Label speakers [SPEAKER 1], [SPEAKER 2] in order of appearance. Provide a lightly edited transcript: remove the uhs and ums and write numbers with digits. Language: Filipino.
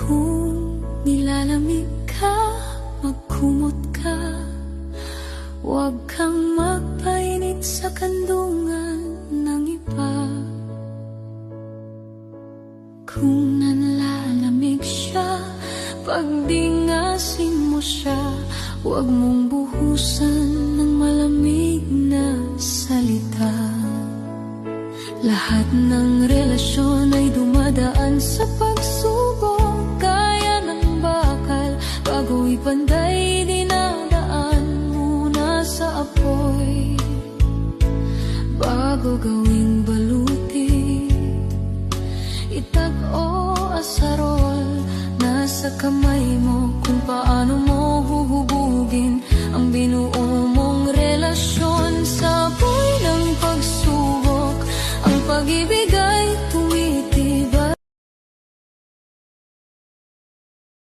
[SPEAKER 1] Kung nilalamig ka, magkumot ka. Huwag kang magpainit sa kandungan ng iba. Kung nanlalamig siya, pagdingasin mo siya. Huwag mong buhusan ng malamig na salita. Lahat ng relasyon ay dumadaan sa pagsubok. Kaya ng bakal, bago ipanday, dinadaan muna sa apoy. Bago gawing